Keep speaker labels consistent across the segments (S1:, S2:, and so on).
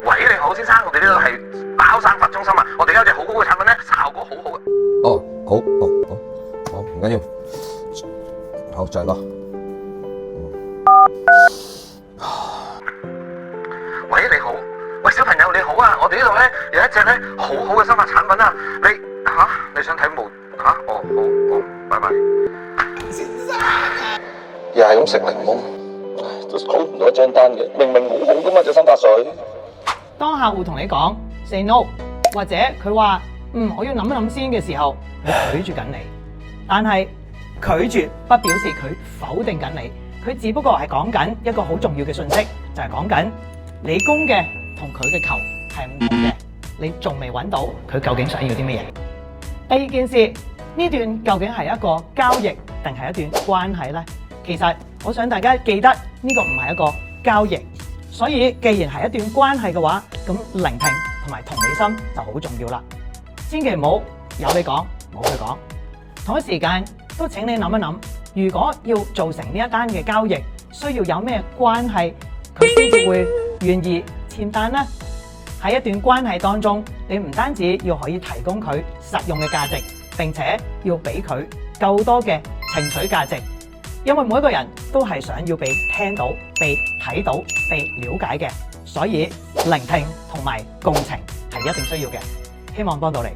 S1: 喂，你好先生，我哋呢度係包生髮中心啊，我哋有隻好好嘅產品咧，效果好好嘅。
S2: 哦，好，唔緊要，好就係咯。
S1: 喂，你好，喂，小朋友你好啊，我哋呢度咧有一隻咧好好嘅生髮產品啊，你想睇冇？好，拜拜。先生，又係咁食檸檬，都攞唔到一張單嘅，明明好好噶嘛隻生髮水。
S3: 當客戶同你講 say no， 或者佢話我要諗一諗先嘅時候，佢拒絕緊你，但係拒絕不表示佢否定緊你，佢只不過係講緊一個好重要嘅信息，就係講緊你供嘅同佢嘅求係唔同嘅，你仲未揾到佢究竟想要啲乜嘢。第二件事，呢段究竟係一個交易定係一段關係呢？其實我想大家記得呢個唔係一個交易。所以，既然係一段關係嘅話，咁聆聽同埋同理心就好重要啦。千祈唔好有你講，冇佢講。同一時間都請你諗一諗，如果要做成呢一單嘅交易，需要有咩關係，佢先至會願意簽單呢？喺一段關係當中，你唔單止要可以提供佢實用嘅價值，並且要俾佢夠多嘅情緒價值。因為每一個人都係想要被聽到、被睇到、被了解嘅，所以聆聽同埋共情係一定需要嘅。希望幫到你。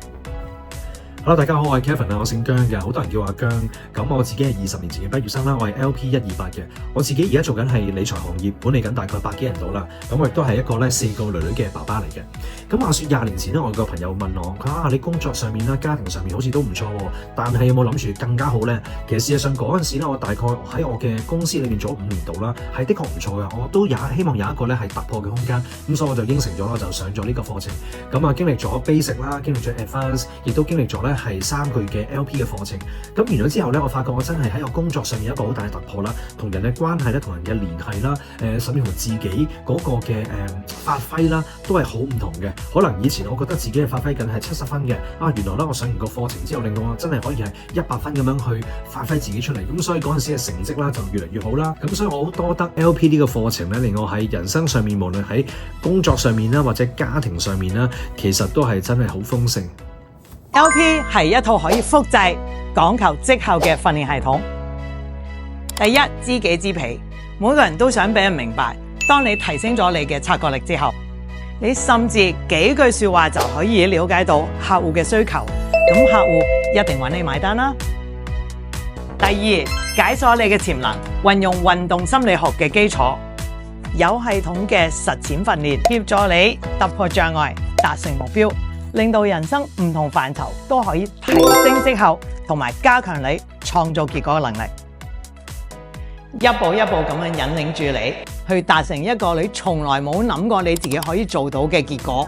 S4: Hello， 大家好，我係 Kevin 啊，我姓姜嘅，好多人叫我阿姜。咁我自己係20年前嘅畢業生啦，我係 LP128嘅。我自己而家做緊係理財行業，管理緊大概100幾人到啦。咁我亦都係一個咧4個女女嘅爸爸嚟嘅。咁話說20年前咧，我有個朋友問我，佢你工作上面啦、家庭上面好似都唔錯喎，但係有冇諗住更加好呢？其實事實上嗰陣時咧，我大概喺我嘅公司裏面做咗5年度啦，係的確唔錯嘅。我都希望有一個咧係突破嘅空間。咁所以我就應承咗，我就上咗呢個課程。咁啊，經歷咗 basic 啦，經歷咗 advance， 亦都經歷咗咧係3個月嘅 LP 嘅課程。咁完咗之後咧，我發覺我真係喺我工作上面有一個好大嘅突破啦，同人嘅關係咧，同人嘅聯繫啦，甚至乎自己嗰個嘅發揮啦，都係好唔同嘅。可能以前我覺得自己係發揮緊係70分嘅，原來咧我上完個課程之後，令到我真係可以係100分咁樣去發揮自己出嚟。咁所以嗰陣時嘅成績啦就越嚟越好啦。咁所以我好多得 LP 呢個課程咧，令我喺人生上面，無論喺工作上面啦，或者家庭上面啦，其實都係真係好豐盛。
S3: LP 係一套可以複製、講求績效嘅訓練系統。第一，知己知彼，每個人都想俾人明白。當你提升咗你嘅察覺力之後，你甚至幾句說話就可以了解到客戶嘅需求，咁客戶一定揾你買單啦。第二，解鎖你嘅潛能，運用運動心理學嘅基礎，有系統嘅實踐訓練，協助你突破障礙，達成目標。令到人生唔同範疇都可以提升績效，同埋加強你創造結果嘅能力，一步一步咁樣引領住你去達成一個你從來冇諗過你自己可以做到嘅結果。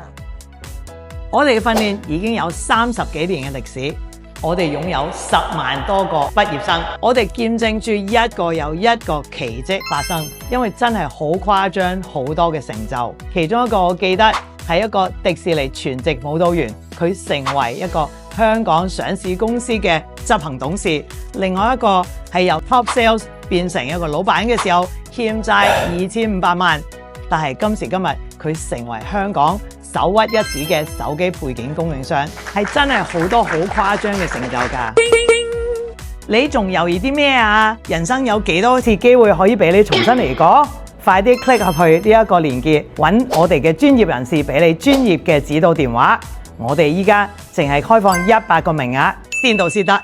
S3: 我哋嘅訓練已經有30幾年嘅歷史，我哋擁有10萬多個畢業生，我哋見證住一個又一個奇蹟發生，因為真係好誇張，好多嘅成就。其中一個我記得係一個迪士尼全職舞蹈員，佢成為一個香港上市公司嘅執行董事。另外一個係由 Top Sales 變成一個老闆嘅時候，欠債2500萬，但係今時今日佢成為香港首屈一指嘅手機配件供應商，係真係好多好誇張嘅成就㗎。你仲猶豫啲咩啊？人生有幾多次機會可以俾你重新嚟過？快啲 click 入去呢一個連結，揾我哋嘅專業人士俾你專業嘅指導電話。我哋依家淨係開放100個名額，先到先得。